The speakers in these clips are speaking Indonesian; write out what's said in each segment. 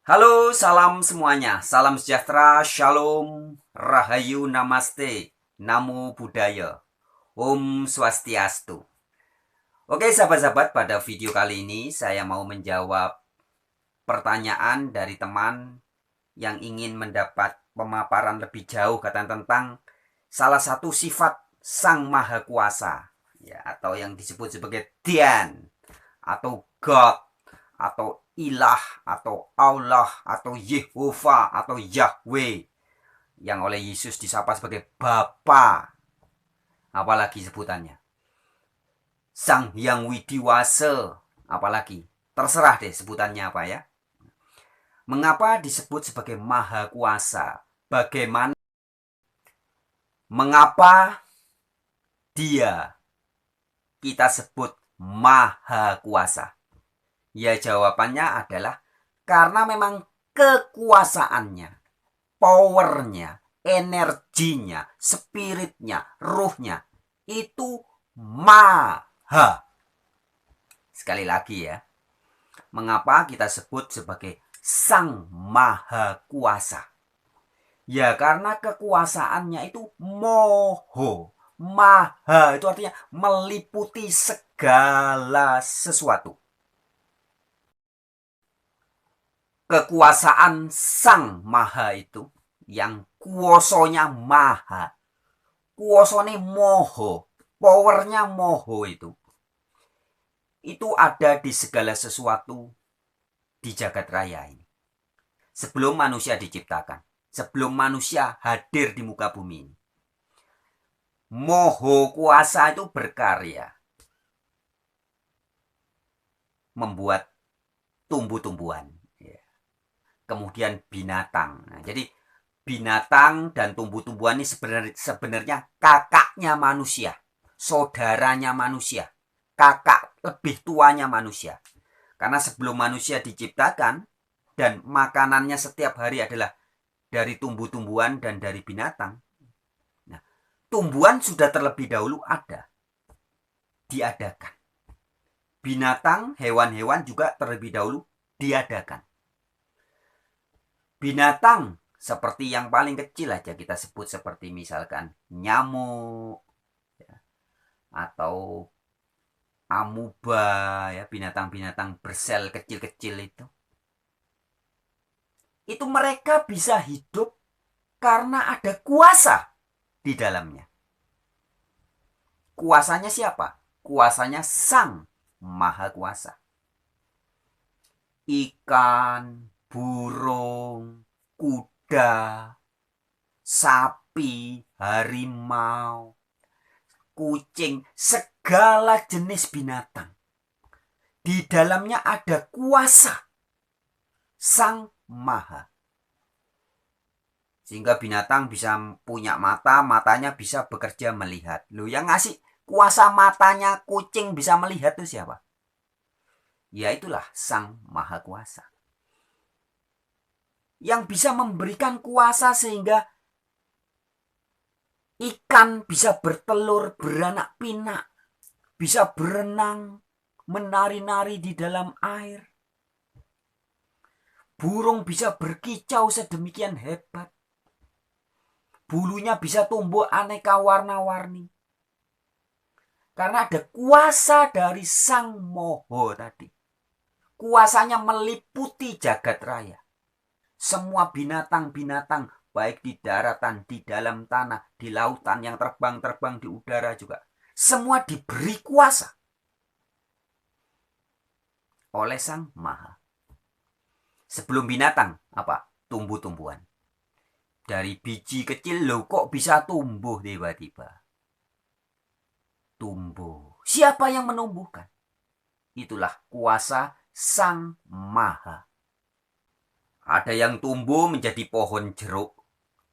Halo, salam semuanya. Salam sejahtera, shalom, rahayu, namaste, namo buddhaya, om swastiastu. Oke sahabat-sahabat, pada video kali ini saya mau menjawab pertanyaan dari teman yang ingin mendapat pemaparan lebih jauh tentang salah satu sifat Sang Maha Kuasa, ya, atau yang disebut sebagai Dian atau God atau ilah atau Allah atau Yehova atau Yahweh yang oleh Yesus disapa sebagai Bapa, apalagi sebutannya Sang Hyang Widiwasa, apalagi terserah deh sebutannya apa ya. Mengapa disebut sebagai Maha Kuasa? Bagaimana, mengapa dia kita sebut Maha Kuasa? Ya jawabannya adalah karena memang kekuasaannya, powernya, energinya, spiritnya, ruhnya itu maha. Sekali lagi ya, mengapa kita sebut sebagai Sang Maha Kuasa? Ya karena kekuasaannya itu moho. Maha itu artinya meliputi segala sesuatu. Kekuasaan Sang Maha itu yang kuosonya maha, kuosone moho, powernya moho itu ada di segala sesuatu di jagat raya ini. Sebelum manusia diciptakan, sebelum manusia hadir di muka bumi ini, moho kuasa itu berkarya membuat tumbuh-tumbuhan, kemudian binatang. Nah, jadi binatang dan tumbuh-tumbuhan ini sebenarnya kakaknya manusia, saudaranya manusia, kakak lebih tuanya manusia. Karena sebelum manusia diciptakan dan makanannya setiap hari adalah dari tumbuh-tumbuhan dan dari binatang. Nah, tumbuhan sudah terlebih dahulu ada, diadakan. Binatang, hewan-hewan juga terlebih dahulu diadakan. Binatang seperti yang paling kecil aja kita sebut seperti misalkan nyamuk ya, atau amuba ya, binatang-binatang bersel kecil-kecil itu mereka bisa hidup karena ada kuasa di dalamnya. Kuasanya siapa? Kuasanya Sang Maha Kuasa. Ikan, burung, kuda, sapi, harimau, kucing, segala jenis binatang. Di dalamnya ada kuasa Sang Maha. Sehingga binatang bisa punya mata, matanya bisa bekerja melihat. Loh, yang ngasih kuasa matanya kucing bisa melihat itu siapa? Ya itulah Sang Maha Kuasa. Yang bisa memberikan kuasa sehingga ikan bisa bertelur, beranak pinak, bisa berenang, menari-nari di dalam air. Burung bisa berkicau sedemikian hebat. Bulunya bisa tumbuh aneka warna-warni. Karena ada kuasa dari Sang Moho tadi. Kuasanya meliputi jagat raya. Semua binatang-binatang, baik di daratan, di dalam tanah, di lautan, yang terbang-terbang di udara juga. Semua diberi kuasa oleh Sang Maha. Sebelum binatang, apa? Tumbuh-tumbuhan. Dari biji kecil, loh kok bisa tumbuh tiba-tiba? Tumbuh. Siapa yang menumbuhkan? Itulah kuasa Sang Maha. Ada yang tumbuh menjadi pohon jeruk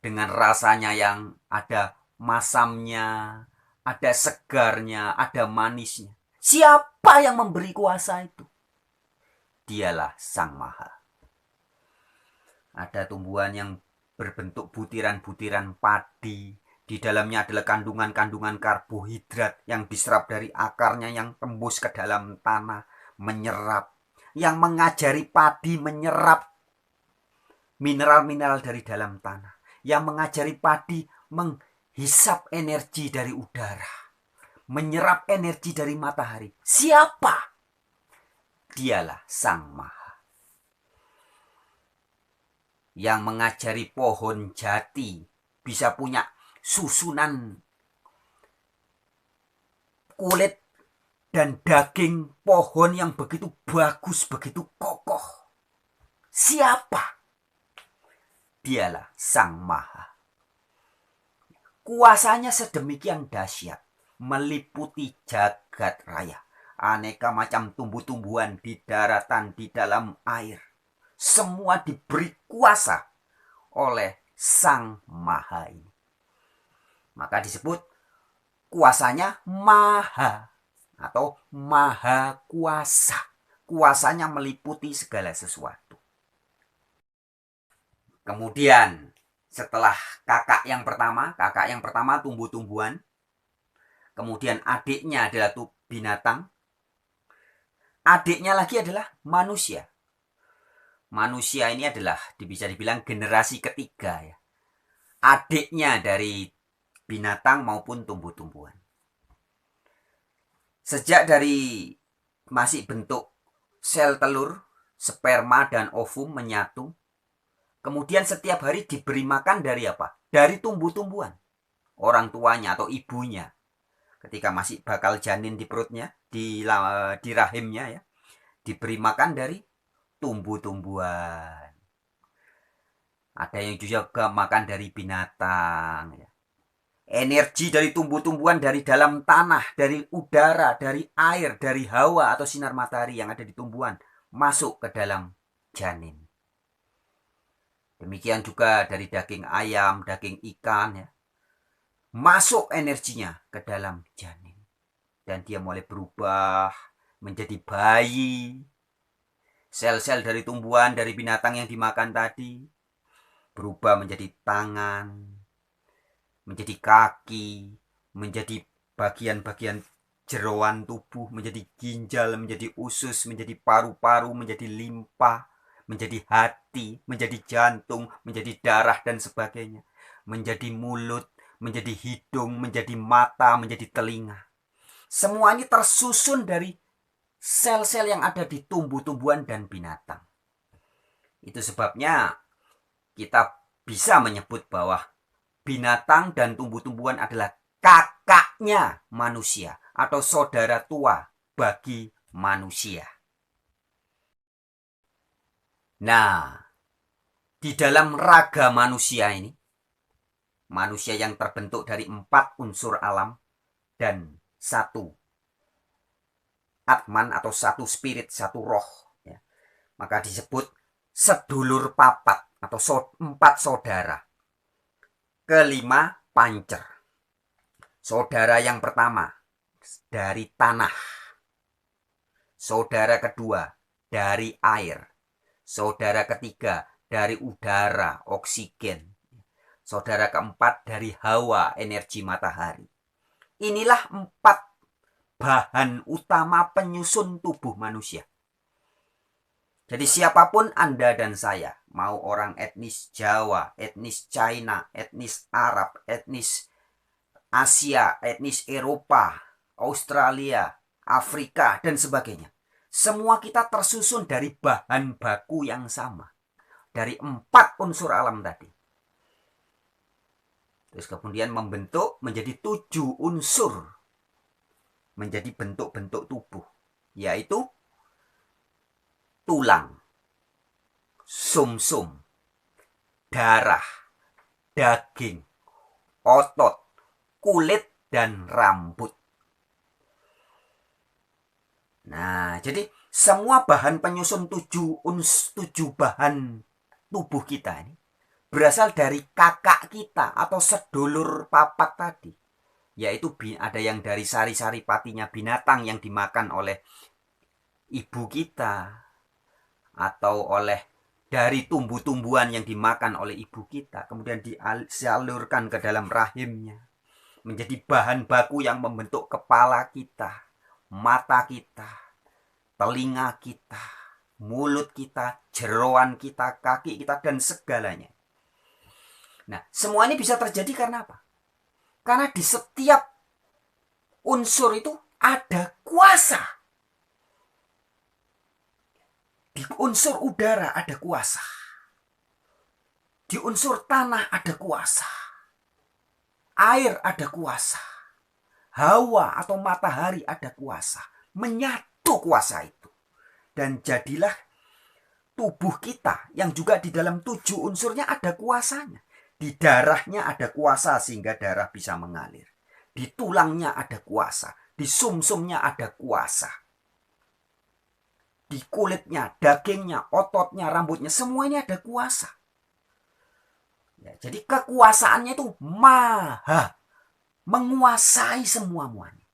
dengan rasanya yang ada masamnya, ada segarnya, ada manisnya. Siapa yang memberi kuasa itu? Dialah Sang Maha. Ada tumbuhan yang berbentuk butiran-butiran padi. Di dalamnya adalah kandungan-kandungan karbohidrat yang diserap dari akarnya yang tembus ke dalam tanah, menyerap. Yang mengajari padi menyerap mineral-mineral dari dalam tanah, yang mengajari padi menghisap energi dari udara, menyerap energi dari matahari. Siapa? Dialah Sang Maha. Yang mengajari pohon jati bisa punya susunan kulit dan daging pohon yang begitu bagus, begitu kokoh. Siapa? Dialah Sang Maha. Kuasanya sedemikian dahsyat, meliputi jagat raya. Aneka macam tumbuh-tumbuhan di daratan, di dalam air. Semua diberi kuasa oleh Sang Maha ini. Maka disebut kuasanya maha atau maha kuasa. Kuasanya meliputi segala sesuatu. Kemudian setelah kakak yang pertama tumbuh-tumbuhan. Kemudian adiknya adalah binatang. Adiknya lagi adalah manusia. Manusia ini adalah bisa dibilang generasi ketiga ya. Adiknya dari binatang maupun tumbuh-tumbuhan. Sejak dari masih bentuk sel telur, sperma dan ovum menyatu. Kemudian setiap hari diberi makan dari apa? Dari tumbuh-tumbuhan. Orang tuanya atau ibunya. Ketika masih bakal janin di perutnya, di rahimnya ya. Diberi makan dari tumbuh-tumbuhan. Ada yang juga makan dari binatang ya. Energi dari tumbuh-tumbuhan, dari dalam tanah, dari udara, dari air, dari hawa atau sinar matahari yang ada di tumbuhan masuk ke dalam janin. Demikian juga dari daging ayam, daging ikan ya. Masuk energinya ke dalam janin. Dan dia mulai berubah menjadi bayi. Sel-sel dari tumbuhan, dari binatang yang dimakan tadi berubah menjadi tangan, menjadi kaki, menjadi bagian-bagian jeroan tubuh, menjadi ginjal, menjadi usus, menjadi paru-paru, menjadi limpa, menjadi hati, menjadi jantung, menjadi darah dan sebagainya, menjadi mulut, menjadi hidung, menjadi mata, menjadi telinga. Semua ini tersusun dari sel-sel yang ada di tumbuh-tumbuhan dan binatang. Itu sebabnya kita bisa menyebut bahwa binatang dan tumbuh-tumbuhan adalah kakaknya manusia atau saudara tua bagi manusia. Nah, di dalam raga manusia ini, manusia yang terbentuk dari 4 unsur alam dan 1 atman atau 1 spirit, 1 roh ya. Maka disebut sedulur papat atau 4 saudara. Kelima pancer. Saudara yang pertama dari tanah. Saudara kedua dari air. Saudara ketiga dari udara, oksigen. Saudara keempat dari hawa, energi matahari. Inilah 4 bahan utama penyusun tubuh manusia. Jadi siapapun Anda dan saya, mau orang etnis Jawa, etnis China, etnis Arab, etnis Asia, etnis Eropa, Australia, Afrika, dan sebagainya. Semua kita tersusun dari bahan baku yang sama. Dari 4 unsur alam tadi. Terus kemudian membentuk menjadi 7 unsur. Menjadi bentuk-bentuk tubuh. Yaitu tulang, sumsum, darah, daging, otot, kulit, dan rambut. Nah, jadi semua bahan penyusun 7 bahan tubuh kita ini berasal dari kakak kita atau sedulur papat tadi. Yaitu ada yang dari sari-sari patinya binatang yang dimakan oleh ibu kita. Atau oleh dari tumbuh-tumbuhan yang dimakan oleh ibu kita. Kemudian disalurkan ke dalam rahimnya. Menjadi bahan baku yang membentuk kepala kita, mata kita, telinga kita, mulut kita, jeroan kita, kaki kita, dan segalanya. Nah, semua ini bisa terjadi karena apa? Karena di setiap unsur itu ada kuasa. Di unsur udara ada kuasa. Di unsur tanah ada kuasa. Air ada kuasa. Hawa atau matahari ada kuasa. Menyatu kuasa itu. Dan jadilah tubuh kita yang juga di dalam 7 unsurnya ada kuasanya. Di darahnya ada kuasa sehingga darah bisa mengalir. Di tulangnya ada kuasa. Di sumsumnya ada kuasa. Di kulitnya, dagingnya, ototnya, rambutnya, semuanya ada kuasa. Ya, jadi kekuasaannya itu maha menguasai semuanya.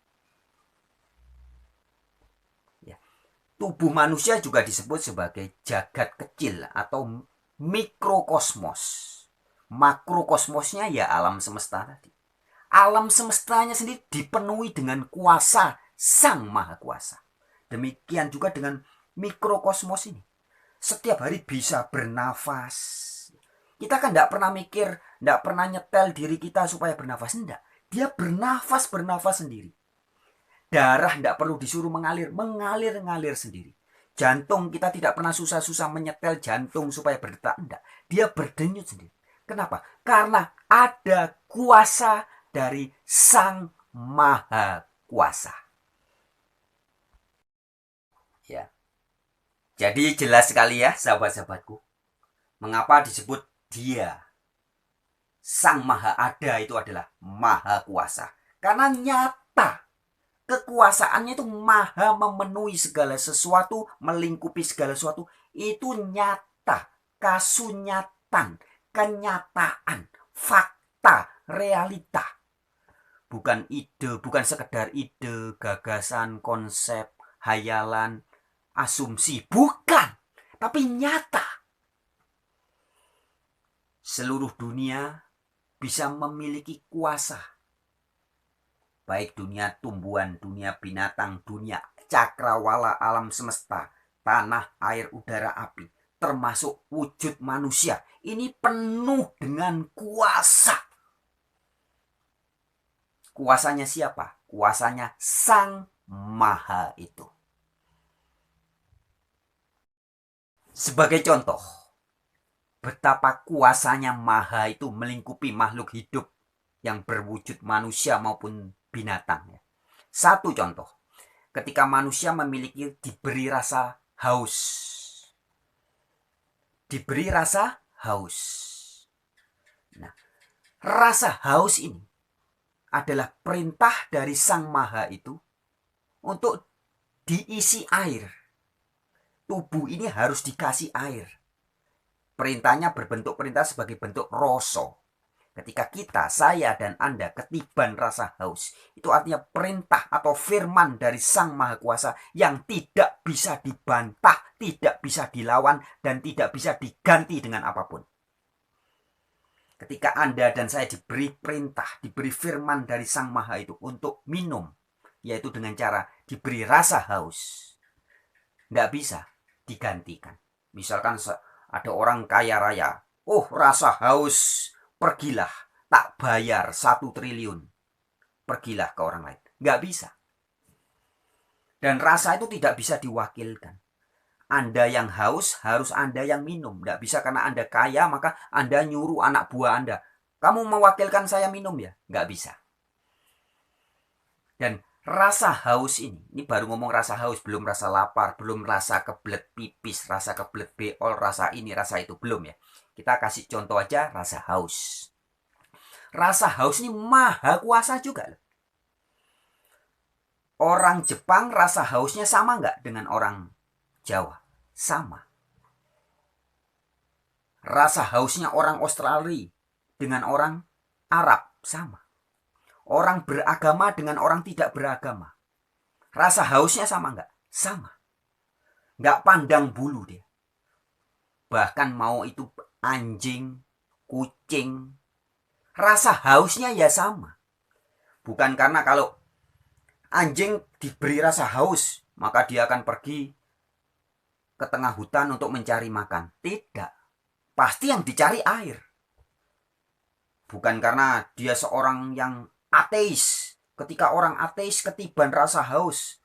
Ya. Tubuh manusia juga disebut sebagai jagat kecil atau mikrokosmos. Makrokosmosnya ya alam semesta tadi. Alam semestanya sendiri dipenuhi dengan kuasa Sang Maha Kuasa. Demikian juga dengan mikrokosmos ini. Setiap hari bisa bernafas. Kita kan tidak pernah mikir, tidak pernah nyetel diri kita supaya bernafas. Tidak. Dia bernafas sendiri. Darah tidak perlu disuruh mengalir sendiri. Jantung kita tidak pernah susah-susah menyetel jantung supaya berdetak. Tidak. Dia berdenyut sendiri. Kenapa? Karena ada kuasa dari Sang Maha Kuasa. Ya. Jadi jelas sekali ya sahabat-sahabatku. Mengapa disebut Dia Sang Maha Ada itu adalah Maha Kuasa. Karena nyata kekuasaannya itu maha memenuhi segala sesuatu, melingkupi segala sesuatu. Itu nyata, kasunyatan, kenyataan, fakta, realita. Bukan ide, bukan sekedar ide, gagasan, konsep, hayalan, asumsi, bukan, tapi nyata. Seluruh dunia bisa memiliki kuasa. Baik dunia tumbuhan, dunia binatang, dunia cakrawala alam semesta, tanah, air, udara, api, termasuk wujud manusia. Ini penuh dengan kuasa. Kuasanya siapa? Kuasanya Sang Maha itu. Sebagai contoh, betapa kuasanya Maha itu melingkupi makhluk hidup yang berwujud manusia maupun binatang. Satu contoh, ketika manusia diberi rasa haus. Diberi rasa haus. Nah, rasa haus ini adalah perintah dari Sang Maha itu untuk diisi air. Tubuh ini harus dikasih air. Perintahnya berbentuk perintah sebagai bentuk roso. Ketika kita, saya dan Anda ketiban rasa haus, itu artinya perintah atau firman dari Sang Maha Kuasa yang tidak bisa dibantah, tidak bisa dilawan, dan tidak bisa diganti dengan apapun. Ketika Anda dan saya diberi perintah, diberi firman dari Sang Maha itu untuk minum, yaitu dengan cara diberi rasa haus, tidak bisa digantikan. Misalkan ada orang kaya raya, oh rasa haus, pergilah, tak bayar 1 triliun, pergilah ke orang lain. Nggak bisa. Dan rasa itu tidak bisa diwakilkan. Anda yang haus, harus Anda yang minum. Nggak bisa karena Anda kaya, maka Anda nyuruh anak buah Anda, kamu mewakilkan saya minum ya? Nggak bisa. Dan rasa haus ini baru ngomong rasa haus, belum rasa lapar, belum rasa kebelet pipis, rasa kebelet beol, rasa ini, rasa itu, belum ya. Kita kasih contoh aja rasa haus. Rasa haus ini maha kuasa juga. Orang Jepang rasa hausnya sama nggak dengan orang Jawa? Sama. Rasa hausnya orang Australia dengan orang Arab sama. Orang beragama dengan orang tidak beragama, rasa hausnya sama nggak? Sama. Nggak pandang bulu dia. Bahkan mau itu anjing, kucing, rasa hausnya ya sama. Bukan karena kalau anjing diberi rasa haus, maka dia akan pergi ke tengah hutan untuk mencari makan. Tidak. Pasti yang dicari air. Bukan karena dia seorang yang ateis. Ketika orang ateis ketiban rasa haus,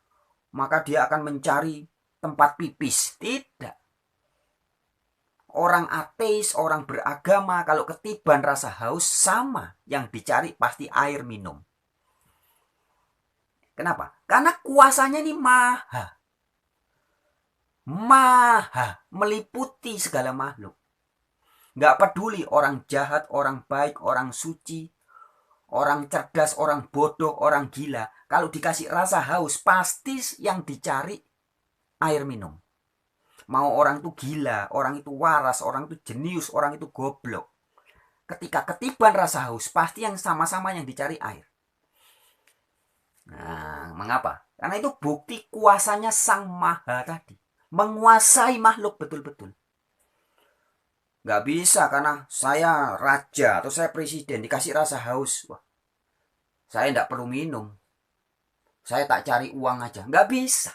maka dia akan mencari tempat pipis. Tidak. Orang ateis, orang beragama, kalau ketiban rasa haus, sama. Yang dicari pasti air minum. Kenapa? Karena kuasanya ini maha. Maha. Meliputi segala makhluk. Nggak peduli orang jahat, orang baik, orang suci, orang cerdas, orang bodoh, orang gila. Kalau dikasih rasa haus, pasti yang dicari air minum. Mau orang itu gila, orang itu waras, orang itu jenius, orang itu goblok. Ketika ketiban rasa haus, pasti yang sama-sama yang dicari air. Nah, mengapa? Karena itu bukti kuasanya Sang Maha tadi. Menguasai makhluk betul-betul. Nggak bisa karena saya raja atau saya presiden dikasih rasa haus. Wah, saya nggak perlu minum. Saya tak cari uang aja. Nggak bisa.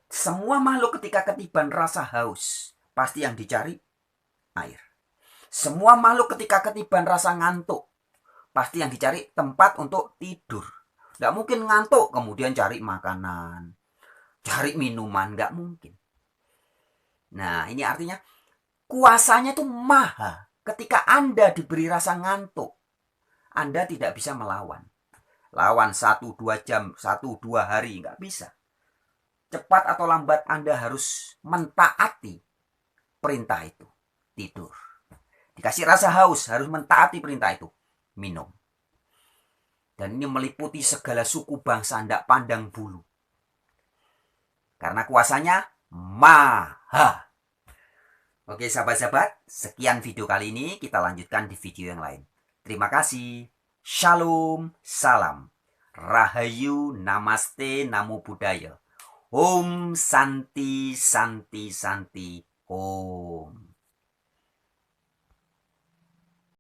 Semua makhluk ketika ketiban rasa haus, pasti yang dicari air. Semua makhluk ketika ketiban rasa ngantuk, pasti yang dicari tempat untuk tidur. Nggak mungkin ngantuk kemudian cari makanan, cari minuman. Nggak mungkin. Nah, ini artinya kuasanya itu maha. Ketika Anda diberi rasa ngantuk, Anda tidak bisa melawan. Lawan 1-2 jam, 1-2 hari, nggak bisa. Cepat atau lambat Anda harus mentaati perintah itu. Tidur. Dikasih rasa haus, harus mentaati perintah itu. Minum. Dan ini meliputi segala suku bangsa, tidak pandang bulu. Karena kuasanya maha. Oke sahabat-sahabat, sekian video kali ini, kita lanjutkan di video yang lain. Terima kasih. Shalom, salam. Rahayu, namaste, namo buddhaya. Om Santi Santi Santi Om.